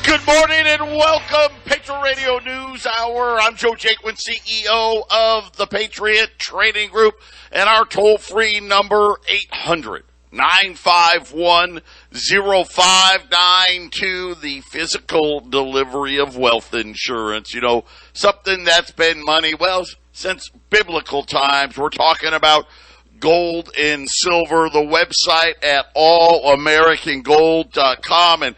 Good morning and welcome, Patriot Radio News Hour. I'm Joe Jaquint, CEO of the Patriot Trading Group, and our toll-free number, 800-951-0592, the physical delivery of wealth insurance. You know, something that's been money, well, since biblical times. We're talking about gold and silver, the website at allamericangold.com. And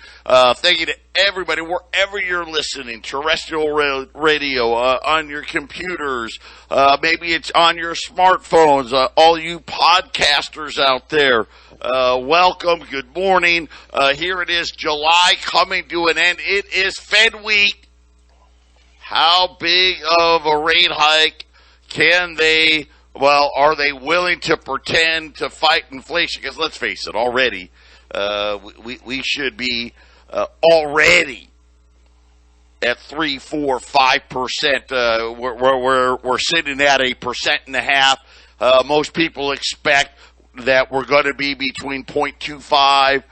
thank you to everybody, wherever you're listening, terrestrial radio, on your computers, maybe it's on your smartphones, all you podcasters out there. Welcome, good morning. Here it is, July coming to an end. It is Fed week. How big of a rate hike can they... Well, are they willing to pretend to fight inflation? Because let's face it, already we should be already at 3, 4, 5%. We're sitting at 1.5%. Most people expect that we're going to be between 0.25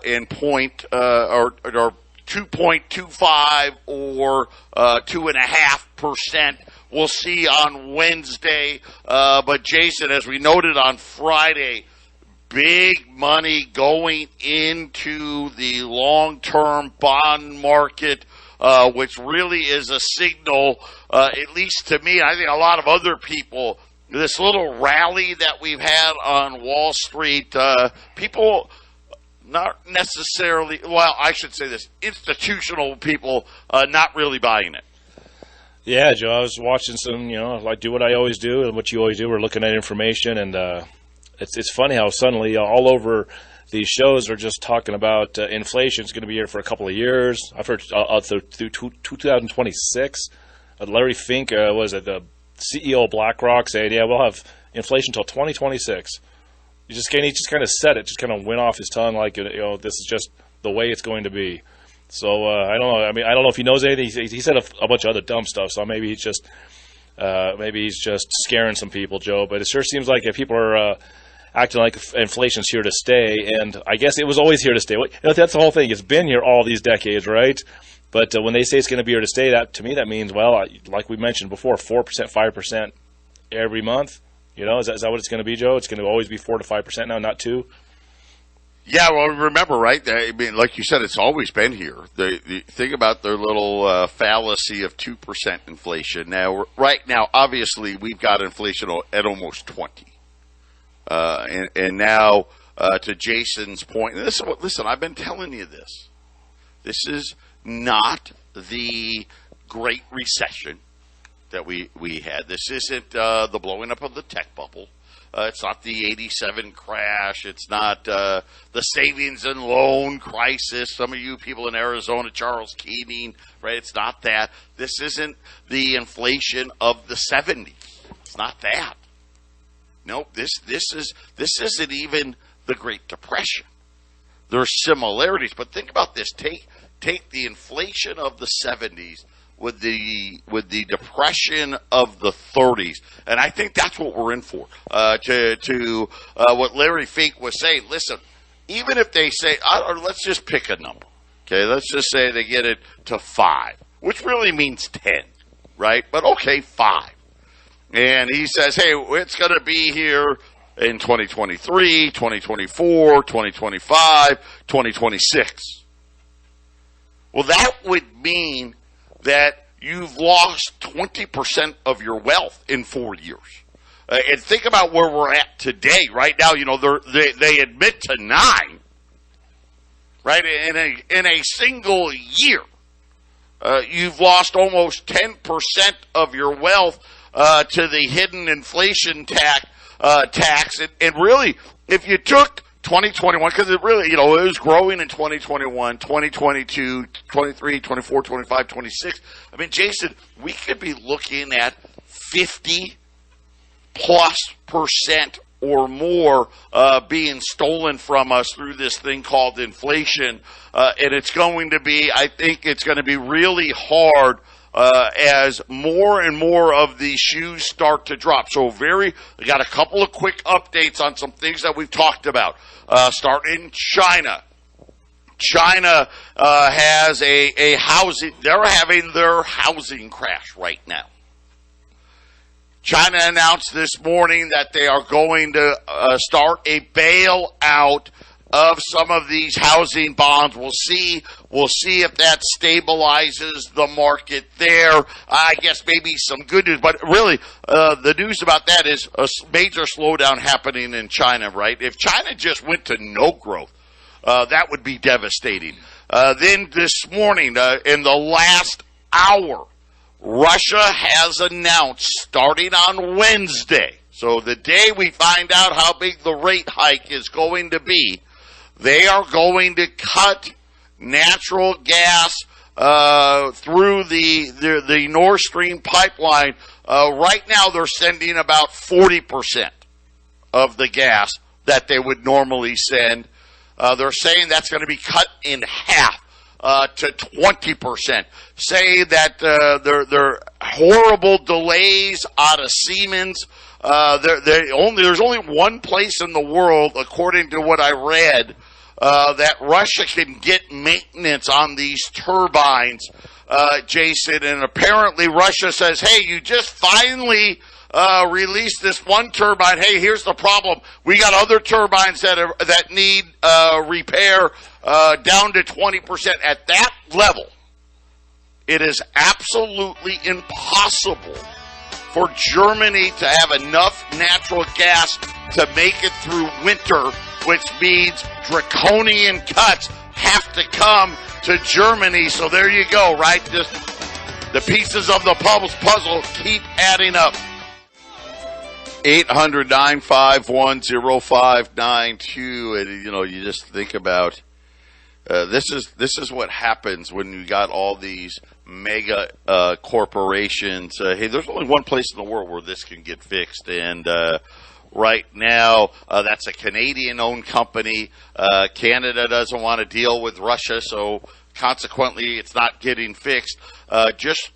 and 2.25 or 2.5%. We'll see on Wednesday. But, Jason, as we noted on Friday, big money going into the long-term bond market, which really is a signal, at least to me, I think a lot of other people, this little rally that we've had on Wall Street, people not necessarily, well, I should say this, institutional people not really buying it. Yeah, Joe, I was watching some, like do what I always do and what you always do. We're looking at information, and it's funny how suddenly all over these shows are just talking about inflation is going to be here for a couple of years. I've heard through 2026. Larry Fink, the CEO of BlackRock, said, yeah, we'll have inflation until 2026. He just kind of said it, just kind of went off his tongue like, this is just the way it's going to be. So I don't know. I mean, I don't know if he knows anything. He said a bunch of other dumb stuff. So maybe he's just scaring some people, Joe. But it sure seems like if people are acting like inflation's here to stay, and I guess it was always here to stay. That's the whole thing. It's been here all these decades, right? But when they say it's going to be here to stay, that to me that means, well, like we mentioned before, 4%, 5% every month. Is that what it's going to be, Joe? It's going to always be 4 to 5% now, not 2. Yeah, well, remember, right? I mean, like you said, it's always been here. The think about their little fallacy of 2% inflation. Now, right now, obviously, we've got inflation at almost 20, and now to Jason's point. Listen, I've been telling you this. This is not the Great Recession that we had. This isn't the blowing up of the tech bubble. It's not the 87 crash. It's not the savings and loan crisis. Some of you people in Arizona, Charles Keating, right? It's not that. This isn't the inflation of the 70s. It's not that. Nope. This isn't even the Great Depression. There's similarities, but think about this. Take the inflation of the 70s with the depression of the 30s, and I think that's what we're in for. To what Larry Fink was saying. Listen, even if they say, or let's just pick a number. Okay, let's just say they get it to 5, which really means 10, right? But okay, 5. And he says, hey, it's going to be here in 2023, 2024, 2025, 2026. Well, that would mean that you've lost 20% of your wealth in 4 years. And think about where we're at today. Right now, they admit to 9, right? In a single year, you've lost almost 10% of your wealth to the hidden inflation tax. And really, if you took 2021, because it really, it was growing in 2021, 2022, 23, 24, 25, 26. I mean, Jason, we could be looking at 50+% or more being stolen from us through this thing called inflation. And it's going to be, I think it's going to be really hard as more and more of these shoes start to drop. So we got a couple of quick updates on some things that we've talked about. Starting in China, China has a housing. They're having their housing crash right now. China announced this morning that they are going to start a bailout of some of these housing bonds. We'll see if that stabilizes the market there. I guess maybe some good news, but really the news about that is a major slowdown happening in China, right? If China just went to no growth, that would be devastating. Then this morning, in the last hour, Russia has announced, starting on Wednesday, so the day we find out how big the rate hike is going to be, they are going to cut natural gas through the Nord Stream pipeline. Right now, they're sending about 40% of the gas that they would normally send. They're saying that's going to be cut in half to 20%. Say that there are horrible delays out of Siemens. There's only one place in the world, according to what I read, that Russia can get maintenance on these turbines, Jason, and apparently Russia says, hey, you just finally released this one turbine. Hey, here's the problem. We got other turbines that need repair down to 20%. At that level, it is absolutely impossible for Germany to have enough natural gas to make it through winter, which means draconian cuts have to come to Germany. So there you go, right? Just the pieces of the puzzle keep adding up. 800-951-0592. And, you just think about this is what happens when you got all these mega corporations. Hey, there's only one place in the world where this can get fixed, and right now that's a Canadian-owned company. Canada doesn't want to deal with Russia, so consequently, it's not getting fixed. Just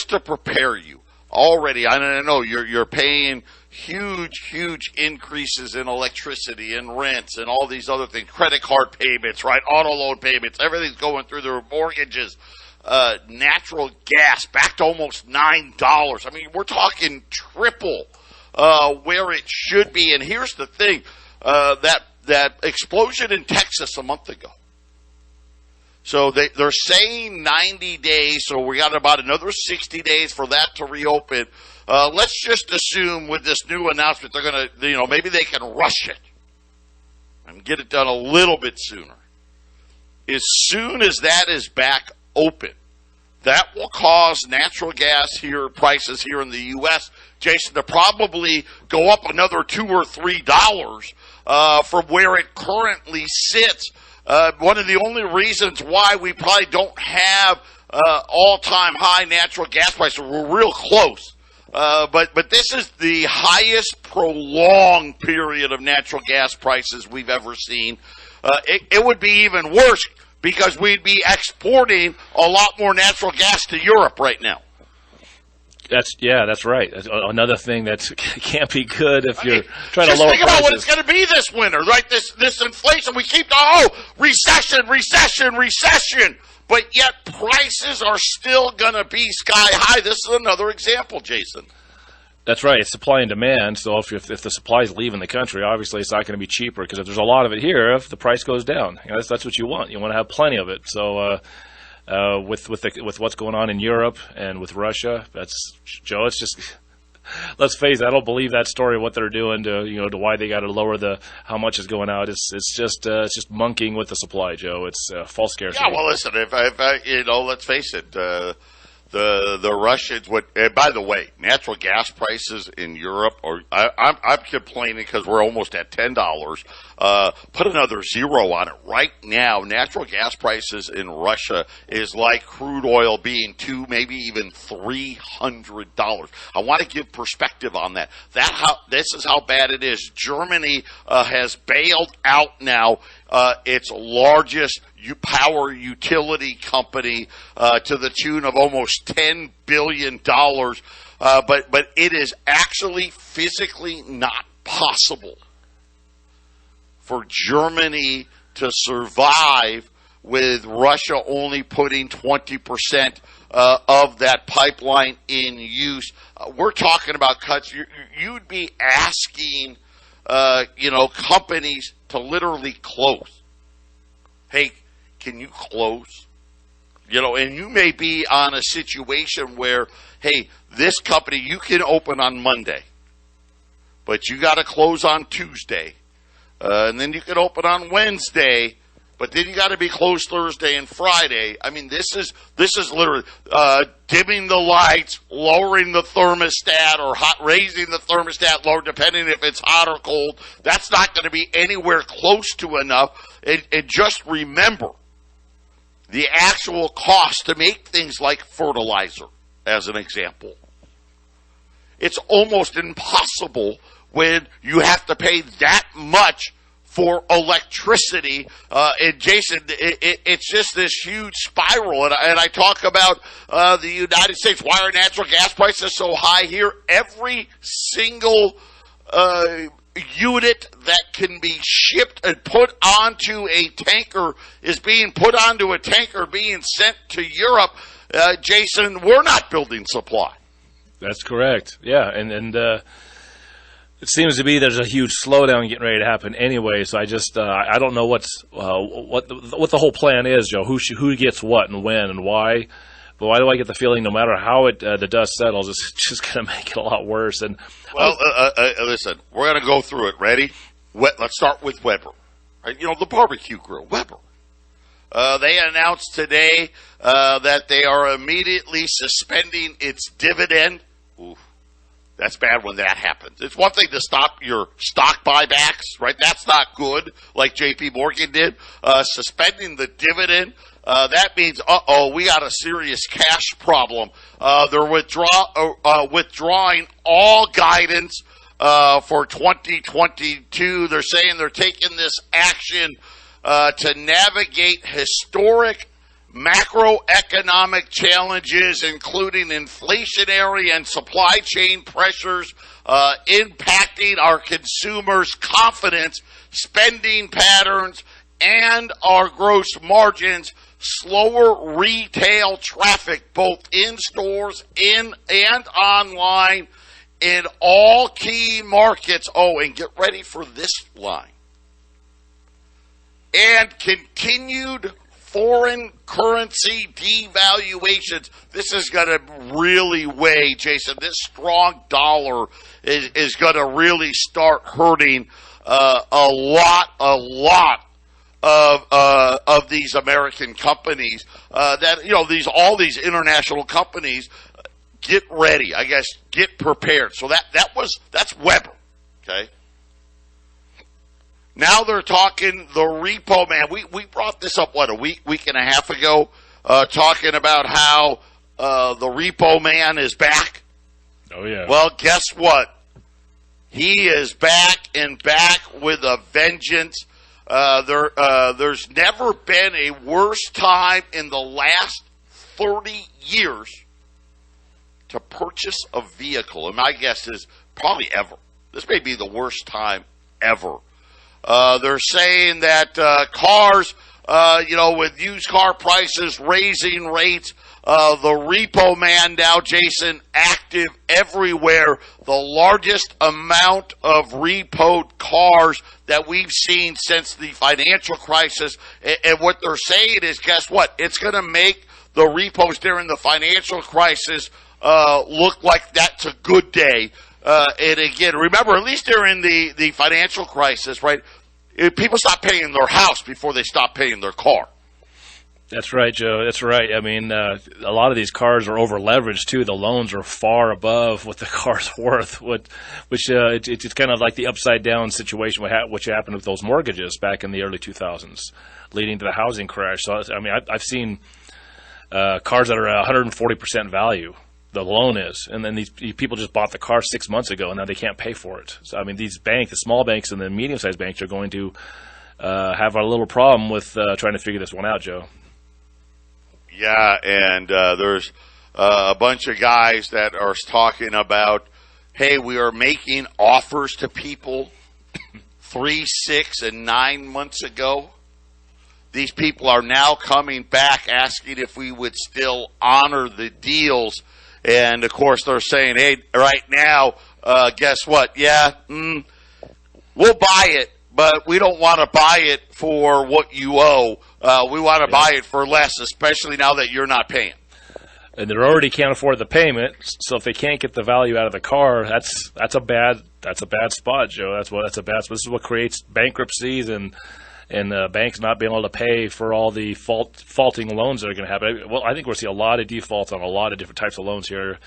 to prepare you. Already, I know you're paying huge increases in electricity and rents and all these other things, credit card payments, right? Auto loan payments, everything's going through their mortgages. Natural gas back to almost $9. I mean, we're talking triple where it should be. And here's the thing, that explosion in Texas a month ago. So they're saying 90 days, so we got about another 60 days for that to reopen. Let's just assume with this new announcement they're going to, maybe they can rush it and get it done a little bit sooner. As soon as that is back open, that will cause natural gas prices here in the U.S., Jason, to probably go up another $2 or $3 from where it currently sits. One of the only reasons why we probably don't have all-time high natural gas prices, we're real close. But this is the highest prolonged period of natural gas prices we've ever seen. It would be even worse because we'd be exporting a lot more natural gas to Europe right now. That's right. That's another thing that can't be good if you're trying to lower prices. Just think about what it's going to be this winter, right? This inflation. We keep recession, but yet prices are still going to be sky high. This is another example, Jason. That's right. It's supply and demand. So if the supply is leaving the country, obviously it's not going to be cheaper because if there's a lot of it here, if the price goes down, that's what you want. You want to have plenty of it. So. With what's going on in Europe and with Russia, Joe. It's just, let's face it. I don't believe that story. What they're doing to why they got to lower how much is going out. It's just monkeying with the supply, Joe. It's false scarcity. Yeah, well, listen. If let's face it. The Russians would. By the way, natural gas prices in Europe I'm complaining because we're almost at $10. Put another zero on it. Right now, natural gas prices in Russia is like crude oil being $200, maybe even $300. I want to give perspective on that. This is how bad it is. Germany has bailed out now its largest power utility company to the tune of almost $10 billion. But it is actually physically not possible for Germany to survive with Russia only putting 20% of that pipeline in use. We're talking about cuts. You'd be asking, companies to literally close. Hey, can you close? And you may be on a situation where, hey, this company, you can open on Monday, but you got to close on Tuesday. And then you can open on Wednesday, but then you got to be closed Thursday and Friday. I mean, this is literally dimming the lights, lowering the thermostat, or raising the thermostat lower, depending if it's hot or cold. That's not going to be anywhere close to enough. And just remember the actual cost to make things like fertilizer, as an example. It's almost impossible when you have to pay that much for electricity. And Jason, it's just this huge spiral. And I talk about the United States. Why are natural gas prices so high here? Every single unit that can be shipped and put onto a tanker is being put onto a tanker being sent to Europe. Jason, we're not building supply. That's correct. Yeah, and it seems to be there's a huge slowdown getting ready to happen anyway. So I just I don't know what the whole plan is, Joe. Who gets what and when and why? But why do I get the feeling no matter how the dust settles, it's just going to make it a lot worse? And listen, we're going to go through it. Ready? Let's start with Weber. Right? The barbecue grill, Weber. They announced today that they are immediately suspending its dividend. Oof. That's bad when that happens. It's one thing to stop your stock buybacks, right? That's not good, like J.P. Morgan did. Suspending the dividend, that means, we got a serious cash problem. They're withdrawing all guidance for 2022. They're saying they're taking this action to navigate historic macroeconomic challenges, including inflationary and supply chain pressures impacting our consumers' confidence, spending patterns, and our gross margins, slower retail traffic, both in stores and online, in all key markets. Oh, and get ready for this line. And continued foreign currency devaluations. This is going to really weigh, Jason. This strong dollar is going to really start hurting a lot of these American companies. All these international companies. Get ready, I guess. Get prepared. So that's Weber. Okay. Now they're talking the repo man. We brought this up, a week and a half ago, talking about how the repo man is back. Oh, yeah. Well, guess what? He is back and back with a vengeance. There's never been a worse time in the last 30 years to purchase a vehicle. And my guess is probably ever. This may be the worst time ever. They're saying that cars, with used car prices raising rates, the repo man now, Jason, active everywhere. The largest amount of repoed cars that we've seen since the financial crisis. And what they're saying is, guess what? It's going to make the repos during the financial crisis look like that's a good day. And again, remember, at least during the financial crisis, right? People stopped paying their house before they stopped paying their car. That's right, Joe. That's right. I mean, a lot of these cars are over leveraged too. The loans are far above what the car's worth. It's kind of like the upside down situation which happened with those mortgages back in the early 2000s, leading to the housing crash. So I mean, I've seen cars that are 140% value. The loan is, and then these people just bought the car 6 months ago, and now they can't pay for it. So I mean, these banks, the small banks and the medium-sized banks, are going to have a little problem with trying to figure this one out, Joe. Yeah, and there's a bunch of guys that are talking about, hey, we are making offers to people 3, 6, and 9 months ago. these people are now coming back asking if we would still honor the deals. And, of course, they're saying, hey, right now, guess what? Yeah, we'll buy it, but we don't want to buy it for what you owe. We want to buy it for less, especially now that you're not paying. And they already can't afford the payment, so if they can't get the value out of the car, that's a bad spot, Joe. That's a bad spot. This is what creates bankruptcies and banks not being able to pay for all the faulting loans that are going to happen. Well, I think we'll see a lot of defaults on a lot of different types of loans here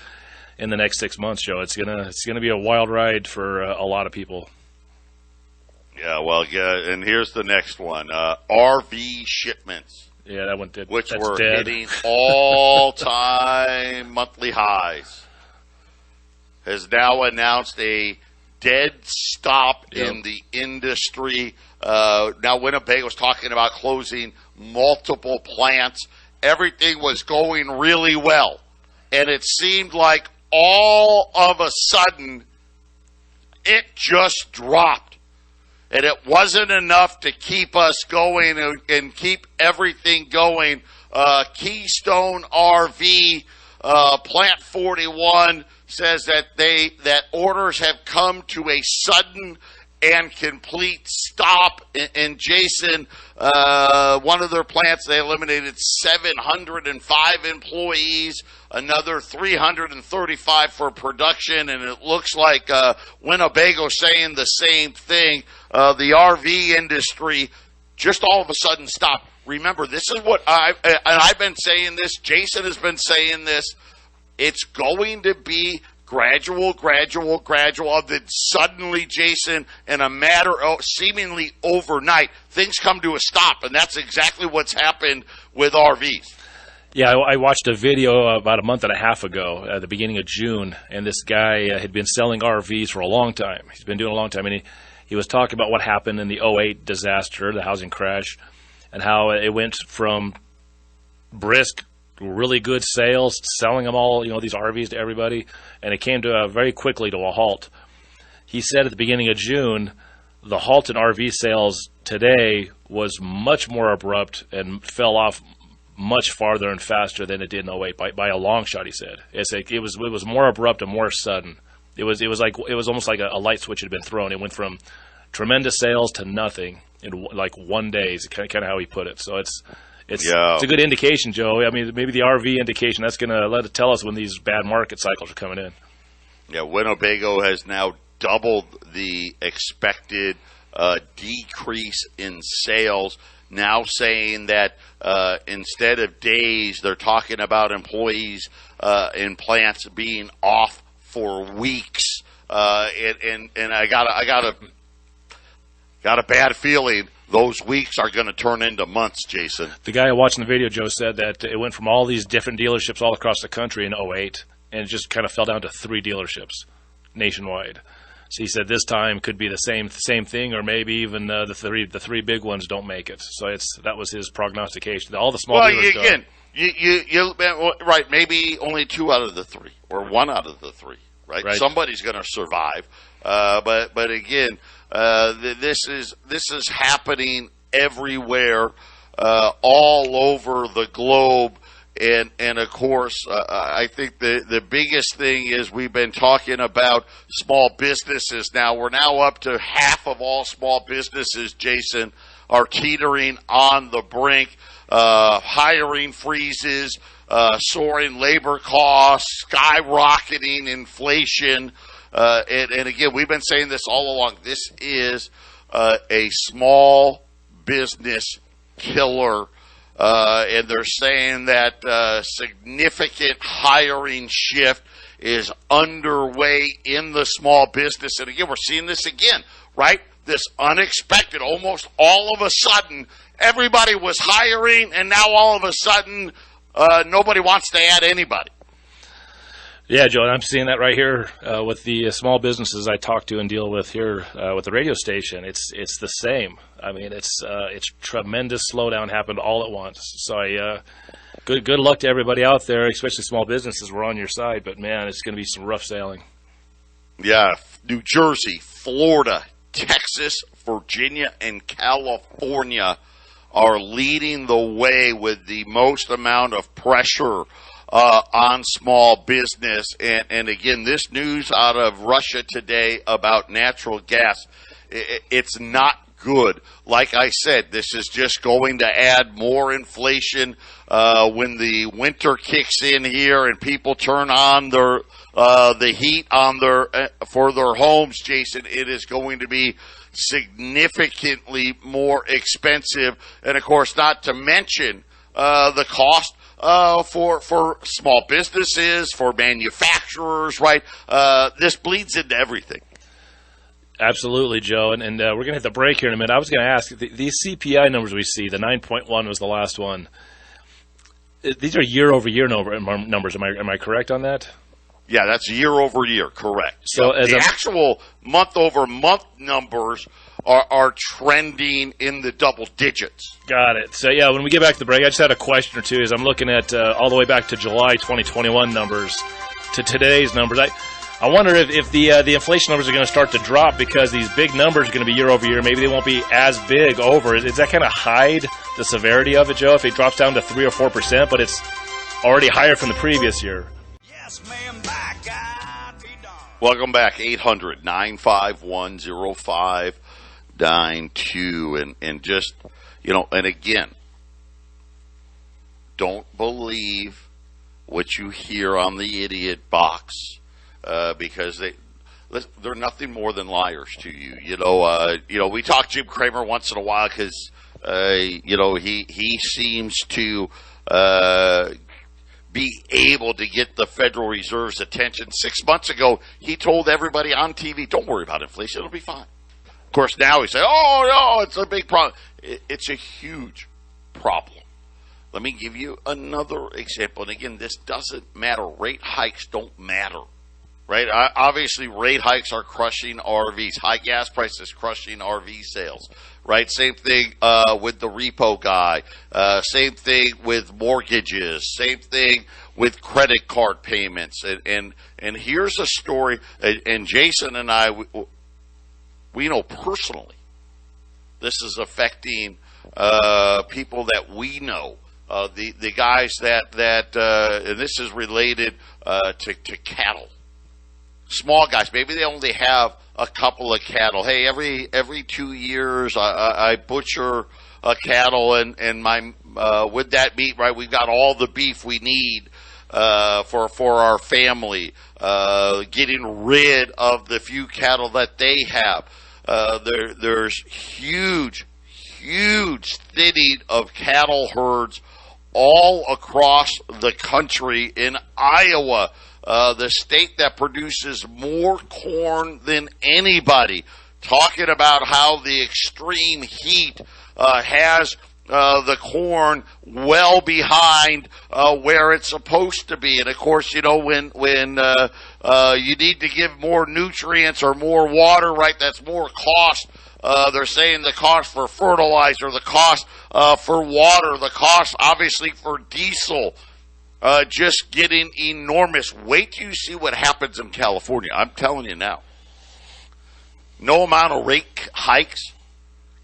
in the next 6 months, Joe. It's gonna be a wild ride for a lot of people. Yeah, well, yeah, and here's the next one: RV shipments. Yeah, that one did. Which were hitting all-time monthly highs, has now announced a dead stop in the industry. Now Winnebago was talking about closing multiple plants. Everything was going really well. And it seemed like all of a sudden it just dropped. And it wasn't enough to keep us going and keep everything going. Keystone RV, Plant 41 says that orders have come to a sudden and complete stop. And Jason, one of their plants, they eliminated 705 employees, another 335 for production, and it looks like Winnebago saying the same thing. The RV industry just all of a sudden stopped. Remember, this is what I've been saying this. Jason has been saying this. It's going to be gradual. Then suddenly, Jason, in a matter of seemingly overnight, things come to a stop, and that's exactly what's happened with RVs. Yeah, I watched a video about a month and a half ago, at the beginning of June, and this guy had been selling RVs for a long time. He's been doing it a long time, and he was talking about what happened in the 2008 disaster, the housing crash, and how it went from brisk, really good sales, selling them all, these RVs to everybody, and it came to very quickly to a halt. He said at the beginning of June, the halt in RV sales today was much more abrupt and fell off much farther and faster than it did in 2008 by a long shot. He said it was more abrupt and more sudden. It was almost like a light switch had been thrown. It went from tremendous sales to nothing in like one day. Is kind of how he put it. So it's a good indication, Joe. I mean, maybe the RV indication, that's going to tell us when these bad market cycles are coming in. Yeah, Winnebago has now doubled the expected decrease in sales, now saying that instead of days, they're talking about employees in plants being off for weeks. And I got a bad feeling those weeks are going to turn into months, Jason. The guy watching the video, Joe, said that it went from all these different dealerships all across the country in 2008, and it just kind of fell down to 3 dealerships nationwide. So he said this time could be the same thing, or maybe even the three big ones don't make it. So that was his prognostication. All the small dealers again, you right? Maybe only 2 out of the 3, or 1 out of the 3. Right? Somebody's going to survive. But again, this is happening everywhere, all over the globe. And of course, I think the biggest thing is we've been talking about small businesses now. We're now up to half of all small businesses, Jason, are teetering on the brink. Hiring freezes, soaring labor costs, skyrocketing inflation. And again, we've been saying this all along. This is a small business killer. And they're saying that significant hiring shift is underway in the small business. And again, we're seeing this again, right? This unexpected, almost all of a sudden, everybody was hiring, and now all of a sudden, nobody wants to add anybody. Yeah, Joe, I'm seeing that right here with the small businesses I talk to and deal with here with the radio station. It's the same. I mean, it's tremendous slowdown happened all at once. So good luck to everybody out there, especially small businesses. We're on your side, but man, it's going to be some rough sailing. Yeah, New Jersey, Florida, Texas, Virginia, and California are leading the way with the most amount of pressure on small business. And again, this news out of Russia today about natural gas, it's not good. Like I said, this is just going to add more inflation when the winter kicks in here and people turn on their the heat on for their homes. Jason, it is going to be significantly more expensive, and of course, not to mention the cost for small businesses, for manufacturers, right? This bleeds into everything. Absolutely, Joe. And we're going to hit the break here in a minute. I was going to ask, these CPI numbers we see, the 9.1 was the last one. These are year-over-year numbers. Am I correct on that? Yeah, that's year-over-year, correct. So the actual month-over-month numbers are trending in the double digits. Got it. So, yeah, when we get back to the break, I just had a question or two as I'm looking at all the way back to July 2021 numbers to today's numbers. I wonder if the inflation numbers are going to start to drop because these big numbers are going to be year-over-year. Maybe they won't be as big over. Does that kind of hide the severity of it, Joe, if it drops down to 3 or 4%, but it's already higher from the previous year? Yes, ma'am, by God be darned. Welcome back, 800-951-0592. And just, and again, don't believe what you hear on the idiot box. Because they're nothing more than liars to you. We talk Jim Cramer once in a while because he seems to be able to get the Federal Reserve's attention. 6 months ago, he told everybody on TV, "Don't worry about inflation; it'll be fine." Of course, now he said, "Oh no, it's a big problem." It's a huge problem. Let me give you another example. And again, this doesn't matter. Rate hikes don't matter. Right? Obviously, rate hikes are crushing RVs. High gas prices crushing RV sales. Right? Same thing with the repo guy. Same thing with mortgages. Same thing with credit card payments. And here's a story. And Jason and I, we know personally this is affecting people that we know. The guys that and this is related to cattle. Small guys, maybe they only have a couple of cattle. Hey, every 2 years I butcher a cattle and my with that meat, right? We've got all the beef we need for our family. Getting rid of the few cattle that they have. There's huge thinning of cattle herds all across the country. In Iowa, the state that produces more corn than anybody, talking about how the extreme heat has the corn well behind where it's supposed to be. And of course, when you need to give more nutrients or more water, right, that's more cost. They're saying the cost for fertilizer, the cost for water, the cost obviously for diesel, just getting enormous. Wait till you see what happens in California. I'm telling you now. No amount of rate hikes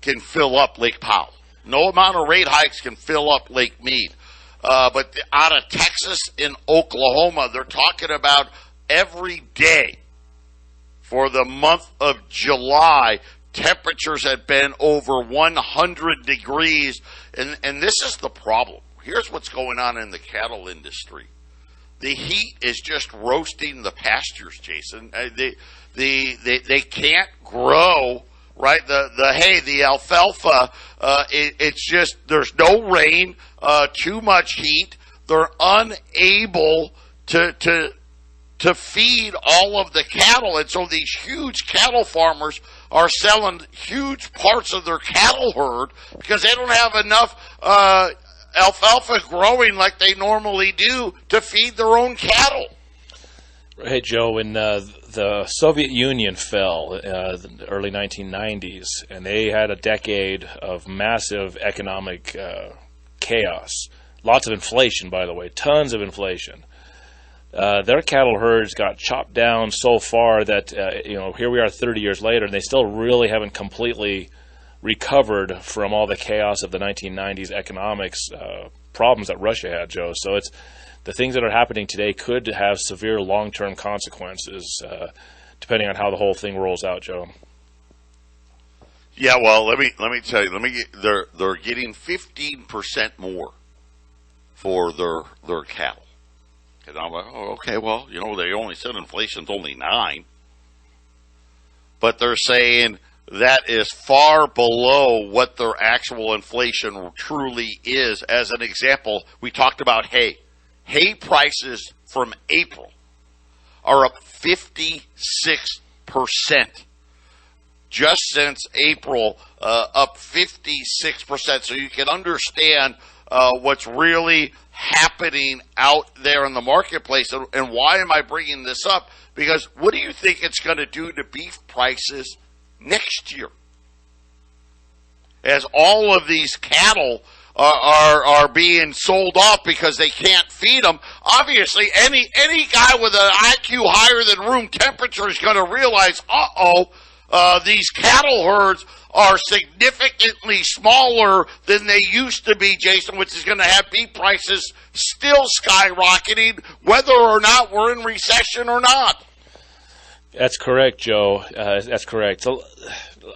can fill up Lake Powell. No amount of rate hikes can fill up Lake Mead. But out of Texas and Oklahoma, they're talking about every day for the month of July, temperatures have been over 100 degrees. And this is the problem. Here's what's going on in the cattle industry. The heat is just roasting the pastures, Jason. They can't grow, right? The alfalfa, it's just, there's no rain, too much heat. They're unable to feed all of the cattle. And so these huge cattle farmers are selling huge parts of their cattle herd because they don't have enough alfalfa growing like they normally do to feed their own cattle. Hey, Joe, when the Soviet Union fell in the early 1990s, and they had a decade of massive economic chaos, lots of inflation, by the way, tons of inflation. Their cattle herds got chopped down so far that, here we are 30 years later, and they still really haven't completely recovered from all the chaos of the 1990s economics problems that Russia had, Joe. So it's the things that are happening today could have severe long-term consequences, depending on how the whole thing rolls out, Joe. Yeah, well, let me tell you. They're getting 15% more for their cattle, and I'm like, oh, okay, well, they only said inflation's only 9%, but they're saying that is far below what their actual inflation truly is. As an example, we talked about hay. Hay prices from April are up 56%. Just since April, up 56%. So you can understand what's really happening out there in the marketplace. And why am I bringing this up? Because what do you think it's going to do to beef prices next year? As all of these cattle are being sold off because they can't feed them. Obviously, any guy with an IQ higher than room temperature is going to realize, these cattle herds are significantly smaller than they used to be, Jason, which is going to have beef prices still skyrocketing, whether or not we're in recession or not. That's correct, Joe. That's correct. So,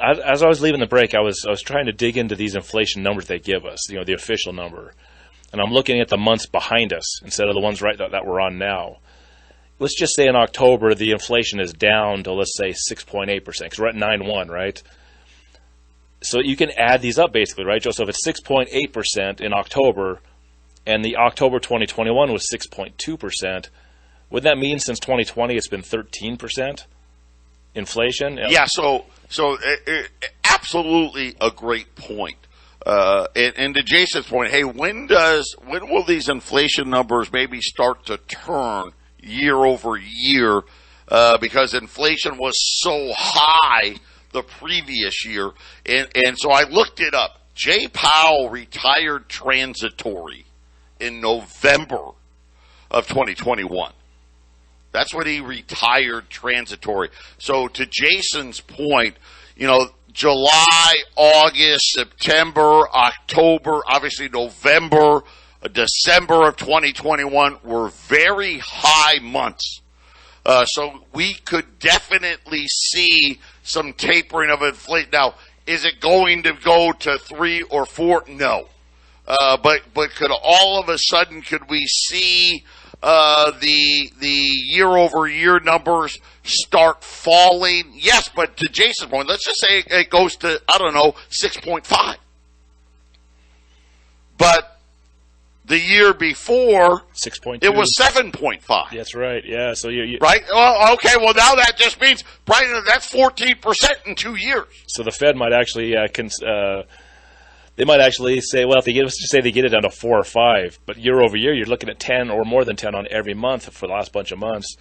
as I was leaving the break, I was trying to dig into these inflation numbers they give us, the official number, and I'm looking at the months behind us instead of the ones that we're on now. Let's just say in October the inflation is down to, let's say, 6.8%, because we're at 9.1, right? So you can add these up basically, right, Joe? So if it's 6.8% in October and the October 2021 was 6.2%, would that mean since 2020 it's been 13% inflation? Yeah, so absolutely a great point. And to Jason's point, hey, when will these inflation numbers maybe start to turn year over year, because inflation was so high the previous year. And so I looked it up. Jay Powell retired transitory in November of 2021. That's when he retired transitory. So to Jason's point, July, August, September, October, obviously November, December of 2021 were very high months. So we could definitely see some tapering of inflation. Now, is it going to go to 3 or 4? No. But could all of a sudden, could we see the year-over-year numbers start falling? Yes, but to Jason's point, let's just say it goes to, 6.5. But the year before, 6.2. It was 7.5. That's right. Yeah. So you right. Well, okay. Well, now that just means that's 14% in 2 years. So the Fed might actually they might actually say, well, if they get it down to 4 or 5, but year over year you're looking at 10 or more than 10 on every month for the last bunch of months.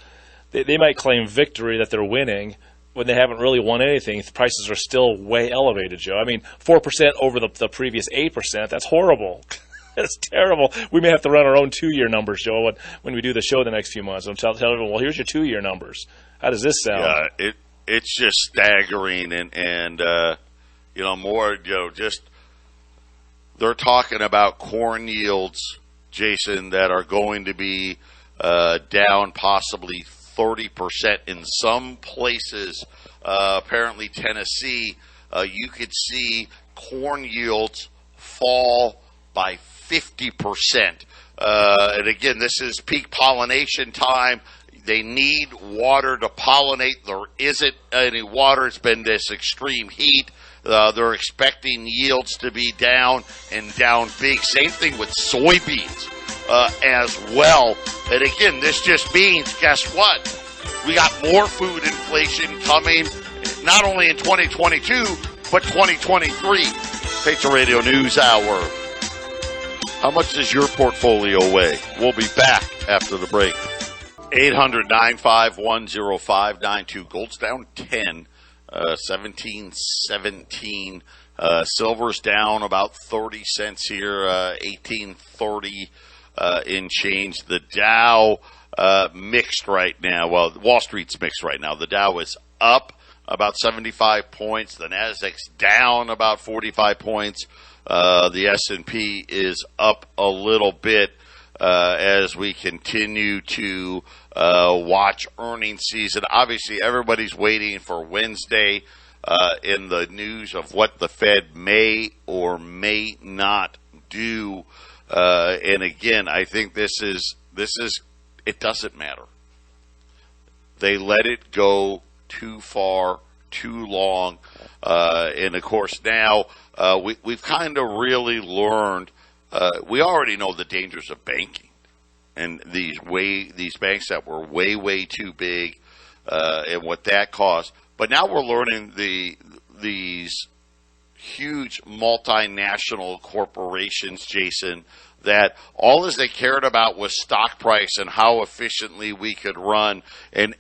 They might claim victory that they're winning when they haven't really won anything. The prices are still way elevated, Joe. I mean, 4% over the previous 8%. That's horrible. That's terrible. We may have to run our own 2-year numbers, Joe, when we do the show the next few months. I'm telling everyone, well, here's your 2-year numbers. How does this sound? Yeah, it's just staggering, and more, just they're talking about corn yields, Jason, that are going to be down possibly 30% in some places. Apparently, Tennessee, you could see corn yields fall by 50%. And again, this is peak pollination time. They need water to pollinate. There isn't any water. It's been this extreme heat. They're expecting yields to be down and down big. Same thing with soybeans as well. And again, this just means, guess what? We got more food inflation coming, not only in 2022, but 2023. Patriot Radio News Hour. How much does your portfolio weigh? We'll be back after the break. 800-951-0592. Gold's down 10, 17.17. Silver's down about 30 cents here, 18.30 in change. The Dow mixed right now. Well, Wall Street's mixed right now. The Dow is up about 75 points. The Nasdaq's down about 45 points. The S&P is up a little bit as we continue to watch earnings season. Obviously, everybody's waiting for Wednesday in the news of what the Fed may or may not do. And again, I think this is it doesn't matter. They let it go too far, too long, and of course now we've kind of really learned. We already know the dangers of banking and these banks that were way too big and what that caused. But now we're learning these huge multinational corporations, Jason, that all as they cared about was stock price and how efficiently we could run, and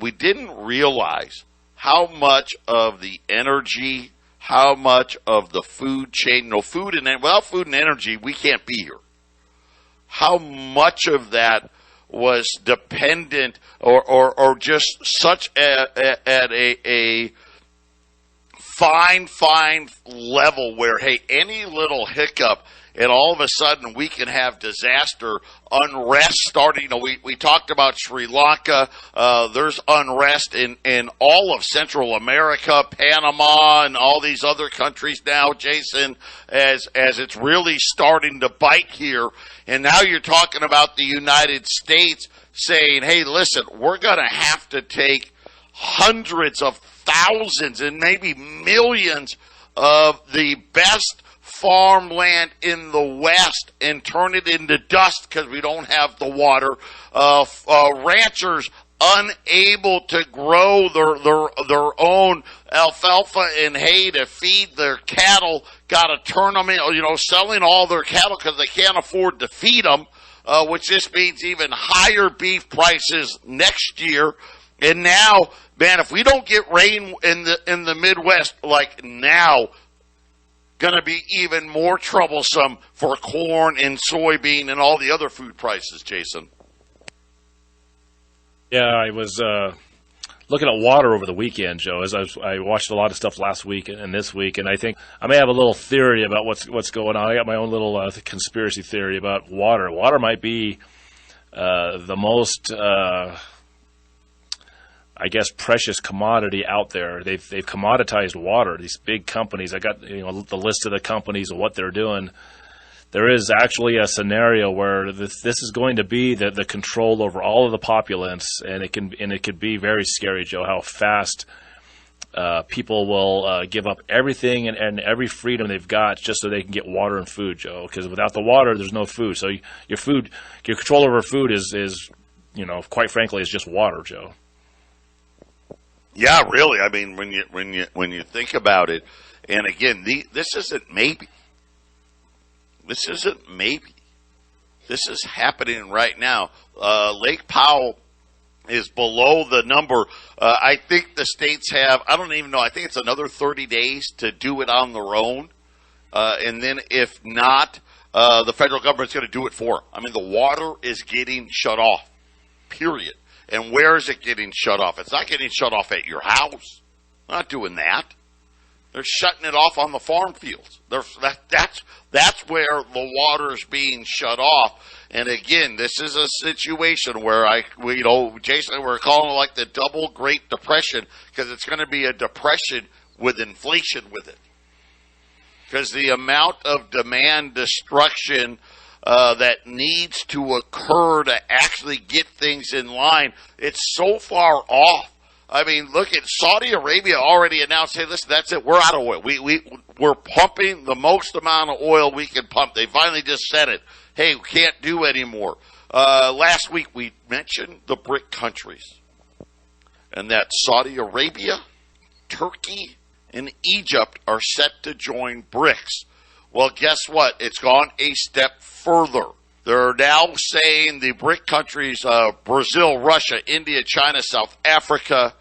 we didn't realize how much of the energy, how much of the food chain, without food and energy, we can't be here. How much of that was dependent or just such at a fine level where, hey, any little hiccup and all of a sudden we can have disaster, unrest starting. We talked about Sri Lanka. There's unrest in all of Central America, Panama, and all these other countries now, Jason, as it's really starting to bite here. And now you're talking about the United States saying, hey, listen, we're going to have to take hundreds of thousands and maybe millions of the best farmland in the West and turn it into dust because we don't have the water. Ranchers unable to grow their own alfalfa and hay to feed their cattle, got to turn them in, selling all their cattle because they can't afford to feed them, which just means even higher beef prices next year. And now, man, if we don't get rain in the Midwest like now, going to be even more troublesome for corn and soybean and all the other food prices, Jason. Yeah, I was looking at water over the weekend, Joe, as I watched a lot of stuff last week and this week, and I think I may have a little theory about what's going on. I got my own little conspiracy theory about water. Water might be the most precious commodity out there. They've commoditized water. These big companies. I got the list of the companies and what they're doing. There is actually a scenario where this is going to be the control over all of the populace, and it could be very scary, Joe. How fast people will give up everything and every freedom they've got just so they can get water and food, Joe. Because without the water, there's no food. So your control over food is quite frankly, is just water, Joe. Yeah, really. I mean, when you think about it, and again, this isn't maybe. This isn't maybe. This is happening right now. Lake Powell is below the number. I think the states have, I don't even know, I think it's another 30 days to do it on their own. And then if not, the federal government's going to do it for them. I mean, the water is getting shut off, period. And where is it getting shut off? It's not getting shut off at your house. They're not doing that. They're shutting it off on the farm fields. That's where the water is being shut off. And again, this is a situation where Jason, we're calling it like the double Great Depression because it's going to be a depression with inflation with it. Because the amount of demand destruction that needs to occur to actually get things in line, it's so far off. I mean, look at Saudi Arabia already announced, hey, listen, that's it. We're out of oil. We're pumping the most amount of oil we can pump. They finally just said it. Hey, we can't do anymore. Last week we mentioned the BRIC countries and that Saudi Arabia, Turkey, and Egypt are set to join BRICS. Well, guess what? It's gone a step further. They're now saying the BRIC countries, Brazil, Russia, India, China, South Africa,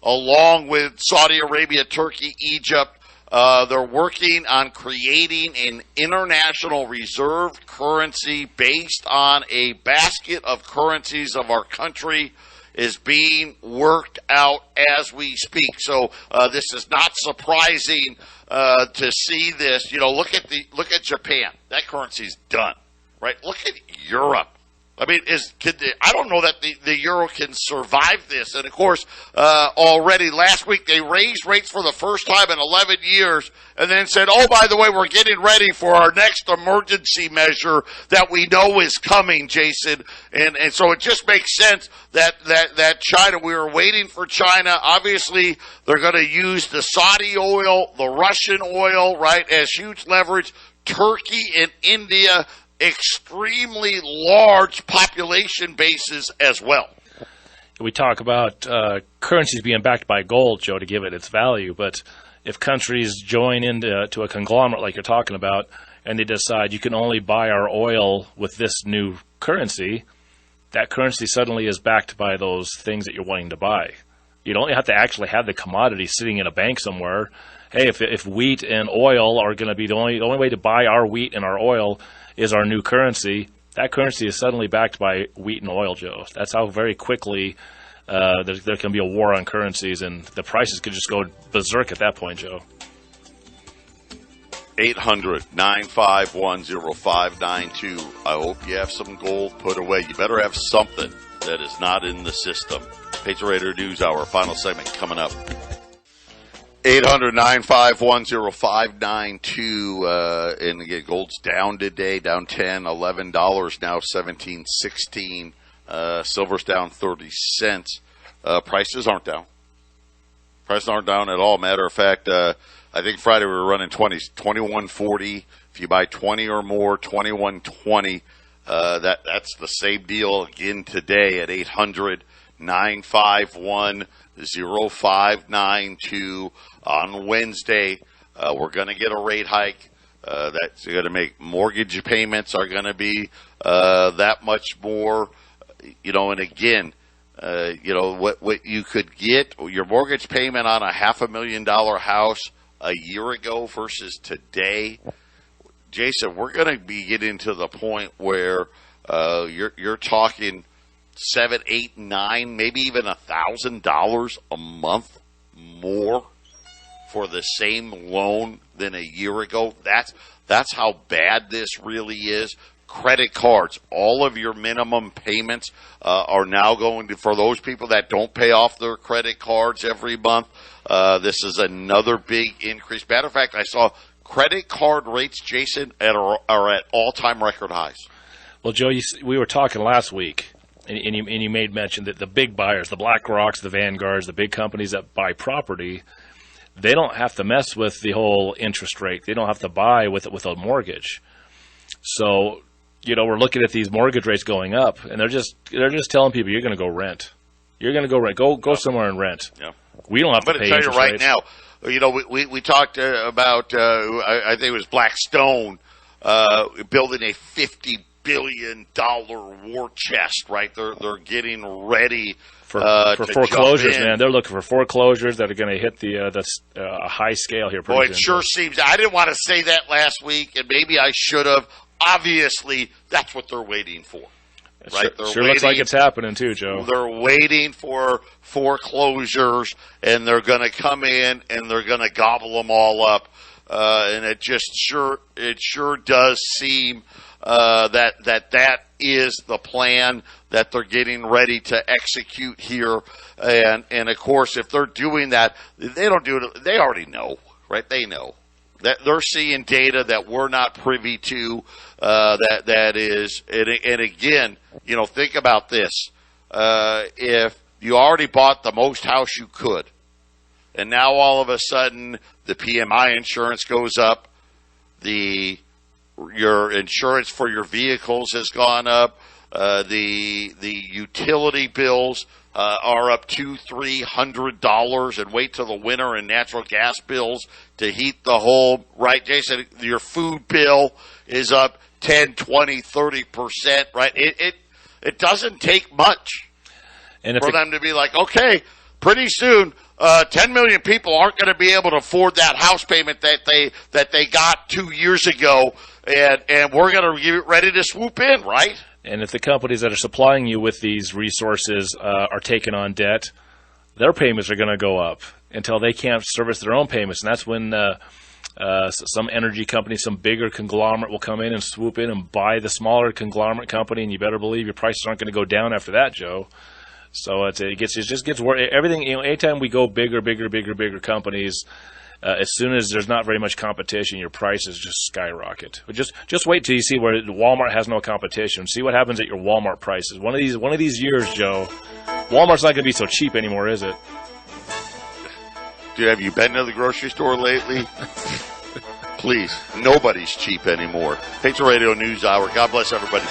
along with Saudi Arabia, Turkey, Egypt, they're working on creating an international reserve currency based on a basket of currencies of our country. is being worked out as we speak. So this is not surprising to see this. You know, look at Japan. That currency's done, right? Look at Europe. I mean, I don't know that the euro can survive this. And, of course, already last week they raised rates for the first time in 11 years and then said, oh, by the way, we're getting ready for our next emergency measure that we know is coming, Jason. And so it just makes sense that China, we were waiting for China. Obviously, they're going to use the Saudi oil, the Russian oil, right, as huge leverage. Turkey and India, extremely large population bases as well. We talk about currencies being backed by gold, Joe, to give it its value. But if countries join into a conglomerate like you're talking about, and they decide you can only buy our oil with this new currency, that currency suddenly is backed by those things that you're wanting to buy. You don't have to actually have the commodity sitting in a bank somewhere. Hey, if wheat and oil are going to be the only way to buy our wheat and our oil is our new currency, that currency is suddenly backed by wheat and oil, Joe. That's how very quickly there can be a war on currencies, and the prices could just go berserk at that point, Joe. 800-951-0592. I hope you have some gold put away. You better have something that is not in the system. Patriot Radio News Hour, final segment coming up. 800-951-0592. And again, gold's down today, down $10, $11, now $17.16. Silver's down 30 cents. Prices aren't down. Prices aren't down at all. Matter of fact, I think Friday we were running 20s, 21.40. If you buy 20 or more, 21.20. That's the same deal again today at 800-951-0592. On Wednesday, we're going to get a rate hike. That's going to make mortgage payments are going to be that much more. You know, and again, you know, what you could get, your mortgage payment on a $500,000 house a year ago versus today. Jason, we're going to be getting to the point where you're talking $7, $8, $9, maybe even $1,000 a month more for the same loan than a year ago. That's how bad this really is. Credit cards, all of your minimum payments are now going to, for those people that don't pay off their credit cards every month, this is another big increase. Matter of fact, I saw credit card rates, Jason, are at all-time record highs. Well, Joe, we were talking last week, and you made mention that the big buyers, the BlackRocks, the Vanguards, the big companies that buy property, they don't have to mess with the whole interest rate. They don't have to buy with a mortgage. So, you know, we're looking at these mortgage rates going up, and they're just telling people you're going to go rent. You're going to go rent. Go somewhere and rent. Yeah. We don't have to pay interest rates. I'm going to tell you right now, you know, we talked about, I think it was Blackstone building a $50 billion war chest, right? They're getting ready for foreclosures, man. They're looking for foreclosures that are going to hit the high scale here. Boy, it sure seems. I didn't want to say that last week, and maybe I should have. Obviously, that's what they're waiting for, right? Sure looks like it's happening too, Joe. They're waiting for foreclosures, and they're going to come in and they're going to gobble them all up, and it sure does seem that is the plan that they're getting ready to execute here. And of course, if they're doing that, they don't do it. They already know, right? They know that they're seeing data that we're not privy to. That is, and again, you know, think about this. If you already bought the most house you could, and now all of a sudden the PMI insurance goes up, your insurance for your vehicles has gone up. The utility bills are up $200-300, and wait till the winter, and natural gas bills to heat the home. Right, Jason? Your food bill is up 10, 20, 30%. Right? It doesn't take much for them to be like, okay, pretty soon 10 million people aren't going to be able to afford that house payment that they got 2 years ago. And we're going to get ready to swoop in, right? And if the companies that are supplying you with these resources are taking on debt, their payments are going to go up until they can't service their own payments. And that's when some energy company, some bigger conglomerate will come in and swoop in and buy the smaller conglomerate company, and you better believe your prices aren't going to go down after that, Joe. So it just gets worse. Everything, anytime we go bigger companies, as soon as there's not very much competition, your prices just skyrocket. But just wait till you see where Walmart has no competition. See what happens at your Walmart prices. One of these years, Joe, Walmart's not going to be so cheap anymore, is it? Dude, have you been to the grocery store lately? Please, nobody's cheap anymore. Patriot Radio News Hour. God bless everybody.